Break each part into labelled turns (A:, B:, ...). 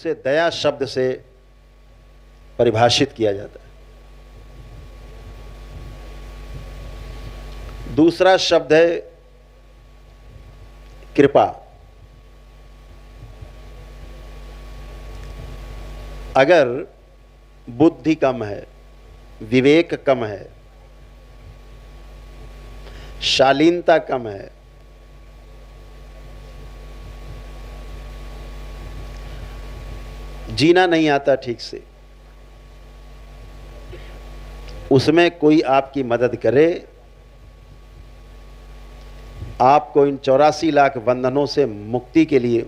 A: से दया शब्द से परिभाषित किया जाता है। दूसरा शब्द है कृपा। अगर बुद्धि कम है, विवेक कम है, शालीनता कम है, जीना नहीं आता ठीक से, उसमें कोई आपकी मदद करे, आपको इन 84 लाख बंधनों से मुक्ति के लिए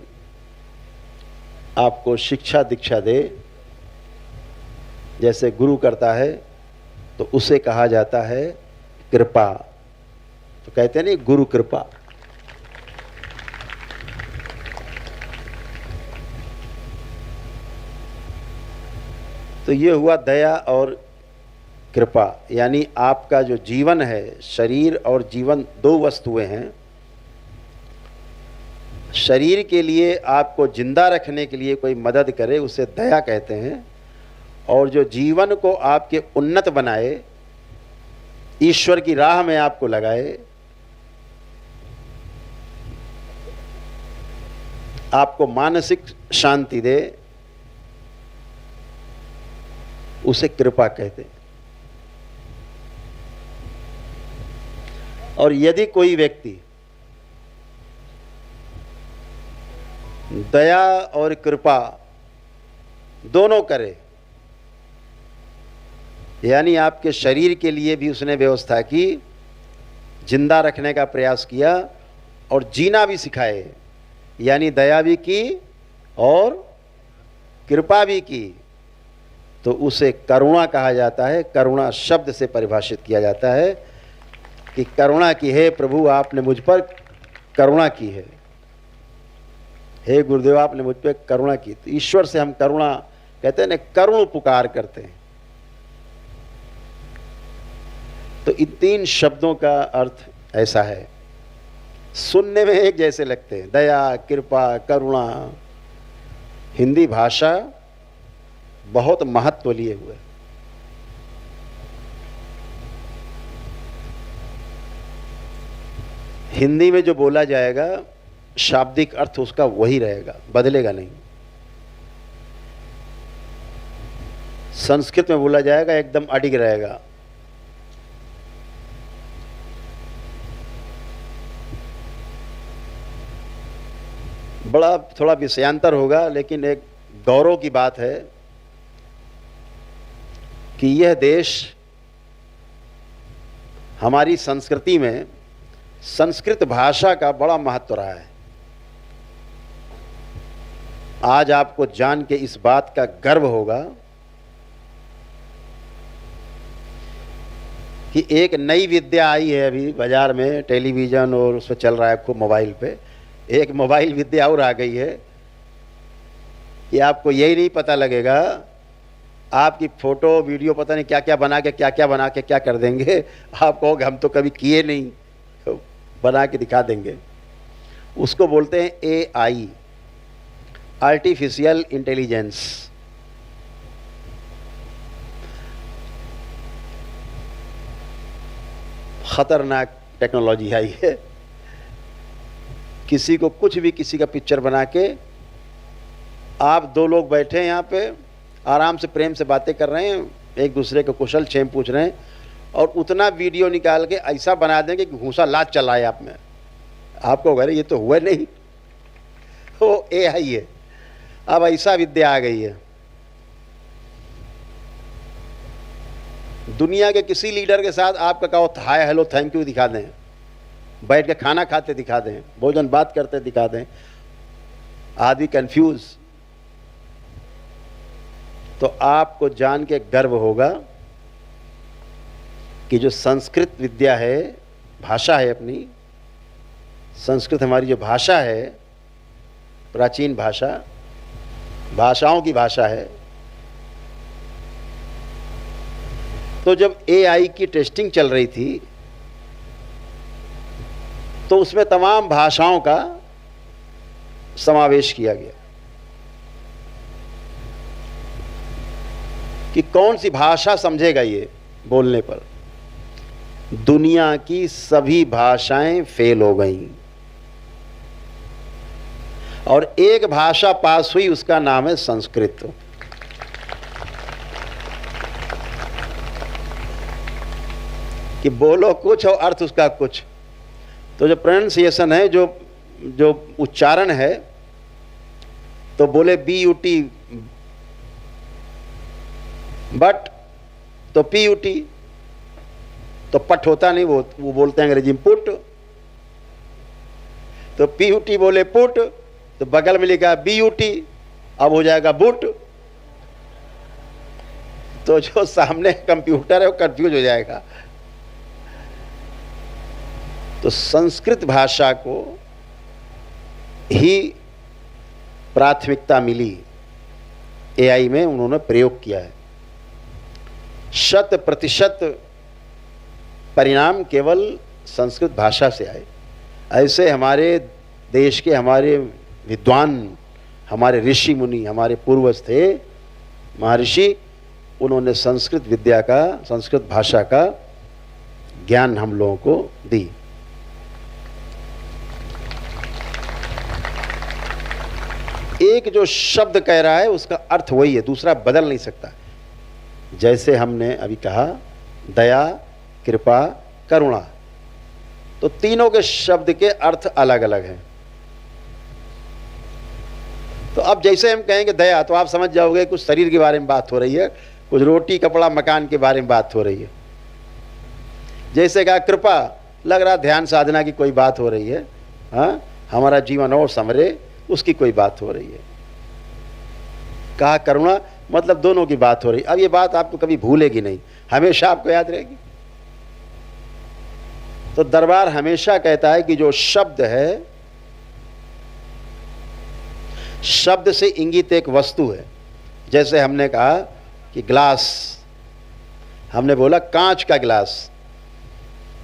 A: आपको शिक्षा दीक्षा दे, जैसे गुरु करता है, तो उसे कहा जाता है कृपा। तो कहते हैं नहीं, गुरु कृपा। तो ये हुआ दया और कृपा। यानी आपका जो जीवन है, शरीर और जीवन दो वस्तुएं हैं। शरीर के लिए आपको जिंदा रखने के लिए कोई मदद करे, उसे दया कहते हैं। और जो जीवन को आपके उन्नत बनाए, ईश्वर की राह में आपको लगाए, आपको मानसिक शांति दे, उसे कृपा कहते हैं। और यदि कोई व्यक्ति दया और कृपा दोनों करे, यानी आपके शरीर के लिए भी उसने व्यवस्था की, जिंदा रखने का प्रयास किया और जीना भी सिखाए, यानी दया भी की और कृपा भी की, तो उसे करुणा कहा जाता है। करुणा शब्द से परिभाषित किया जाता है कि करुणा की है प्रभु, आपने मुझ पर करुणा की है। हे गुरुदेव, आपने मुझ पर करुणा की। तो ईश्वर से हम करुणा कहते हैं ना, करुण पुकार करते हैं। तो इन तीन शब्दों का अर्थ ऐसा है, सुनने में एक जैसे लगते हैं, दया, कृपा, करुणा। हिंदी भाषा बहुत महत्व लिए हुए। हिंदी में जो बोला जाएगा, शाब्दिक अर्थ उसका वही रहेगा, बदलेगा नहीं। संस्कृत में बोला जाएगा, एकदम अडिग रहेगा। बड़ा थोड़ा विषयांतर होगा, लेकिन एक गौरव की बात है कि यह देश, हमारी संस्कृति में संस्कृत भाषा का बड़ा महत्व रहा है। आज आपको जान के इस बात का गर्व होगा कि एक नई विद्या आई है अभी बाजार में, टेलीविज़न और उस पर चल रहा है खूब, मोबाइल पे एक मोबाइल विद्या और आ गई है कि आपको यही नहीं पता लगेगा, आपकी फ़ोटो वीडियो पता नहीं क्या क्या बना के क्या कर देंगे। आप कहोगे हम तो कभी किए नहीं, तो बना के दिखा देंगे। उसको बोलते हैं AI, आर्टिफिशियल इंटेलिजेंस। खतरनाक टेक्नोलॉजी आई है। किसी को कुछ भी, किसी का पिक्चर बना के, आप दो लोग बैठे हैं यहाँ पे, आराम से प्रेम से बातें कर रहे हैं, एक दूसरे को कुशल क्षेम पूछ रहे हैं, और उतना वीडियो निकाल के ऐसा बना देंगे कि घूसा लात चला है आप में। आपको अरे ये तो हुआ नहीं, वो AI है। अब ऐसा विद्या आ गई है। दुनिया के किसी लीडर के साथ आपका कहो हाय हेलो थैंक यू दिखा दें, बैठ के खाना खाते दिखा दें, भोजन बात करते दिखा दें, आदमी कंफ्यूज। तो आपको जान के गर्व होगा कि जो संस्कृत विद्या है, भाषा है अपनी, संस्कृत हमारी जो भाषा है, प्राचीन भाषा, भाषाओं की भाषा है। तो जब AI की टेस्टिंग चल रही थी, तो उसमें तमाम भाषाओं का समावेश किया गया। कि कौन सी भाषा समझेगा ये बोलने पर। दुनिया की सभी भाषाएं फेल हो गईं और एक भाषा पास हुई, उसका नाम है संस्कृत। कि बोलो कुछ और अर्थ उसका कुछ। तो जो प्रोनाउंसिएशन है, जो उच्चारण है, तो बोले BUT बट, तो PUT, तो पट होता नहीं, वो बोलते हैं अंग्रेजी में पुट। तो PUT बोले पुट, तो बगल में लिखा BUT, अब हो जाएगा बुट। तो जो सामने कंप्यूटर है वो कंफ्यूज हो जाएगा। तो संस्कृत भाषा को ही प्राथमिकता मिली, AI में उन्होंने प्रयोग किया है। 100% परिणाम केवल संस्कृत भाषा से आए। ऐसे हमारे देश के हमारे विद्वान, हमारे ऋषि मुनि, हमारे पूर्वज थे, महर्षि, उन्होंने संस्कृत विद्या का, संस्कृत भाषा का ज्ञान हम लोगों को दी। एक जो शब्द कह रहा है उसका अर्थ वही है, दूसरा बदल नहीं सकता। जैसे हमने अभी कहा दया, कृपा, करुणा, तो तीनों के शब्द के अर्थ अलग अलग हैं। तो अब जैसे हम कहेंगे दया, तो आप समझ जाओगे कुछ शरीर के बारे में बात हो रही है, कुछ रोटी कपड़ा मकान के बारे में बात हो रही है। जैसे कहा कृपा, लग रहा ध्यान साधना की कोई बात हो रही है, हाँ, हमारा जीवन और संवरे, उसकी कोई बात हो रही है। कहा करुणा, मतलब दोनों की बात हो रही। अब ये बात आपको कभी भूलेगी नहीं, हमेशा आपको याद रहेगी। तो दरबार हमेशा कहता है कि जो शब्द है, शब्द से इंगित एक वस्तु है। जैसे हमने कहा कि ग्लास, हमने बोला कांच का गिलास,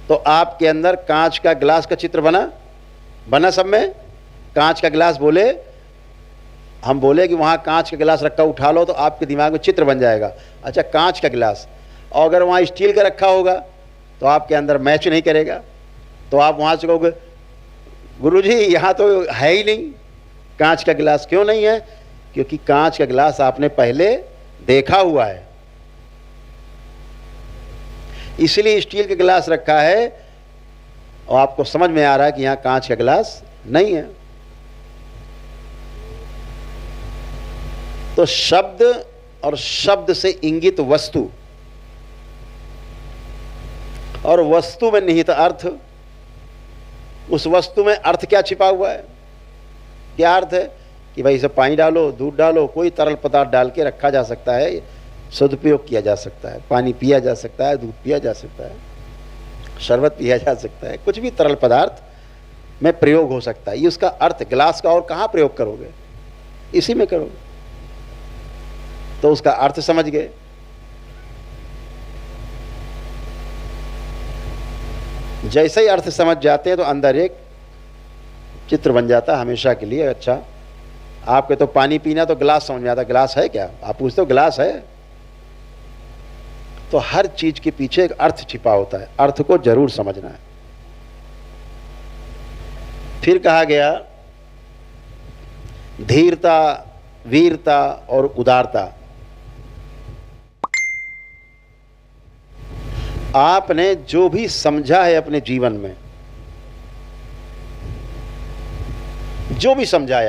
A: तो आपके अंदर कांच का गिलास का चित्र बना सब में। कांच का गिलास बोले, हम बोले कि वहाँ कांच का गिलास रखा, उठा लो, तो आपके दिमाग में चित्र बन जाएगा। अच्छा, कांच का गिलास, और अगर वहाँ स्टील का रखा होगा तो आपके अंदर मैच नहीं करेगा। तो आप वहाँ से कहोगे गुरुजी यहाँ तो है ही नहीं कांच का गिलास। क्यों नहीं है? क्योंकि कांच का गिलास आपने पहले देखा हुआ है, इसलिए स्टील का गिलास रखा है और आपको समझ में आ रहा है कि यहाँ कांच का गिलास नहीं है। तो शब्द और शब्द से इंगित वस्तु और वस्तु में निहित अर्थ, उस वस्तु में अर्थ क्या छिपा हुआ है? क्या अर्थ है कि भाई इसे पानी डालो, दूध डालो, कोई तरल पदार्थ डाल के रखा जा सकता है, सदुपयोग किया जा सकता है, पानी पिया जा सकता है, दूध पिया जा सकता है, शरबत पिया जा सकता है, कुछ भी तरल पदार्थ में प्रयोग हो सकता है। ये उसका अर्थ। गिलास का और कहाँ प्रयोग करोगे? इसी में करोगे। तो उसका अर्थ समझ गए। जैसे ही अर्थ समझ जाते हैं तो अंदर एक चित्र बन जाता है हमेशा के लिए। अच्छा, आपके तो पानी पीना तो गिलास समझ में आता, गिलास है क्या? आप पूछते हो गिलास है? तो हर चीज के पीछे एक अर्थ छिपा होता है, अर्थ को जरूर समझना है। फिर कहा गया धीरता, वीरता और उदारता। आपने जो भी समझा है अपने जीवन में, जो भी समझाया,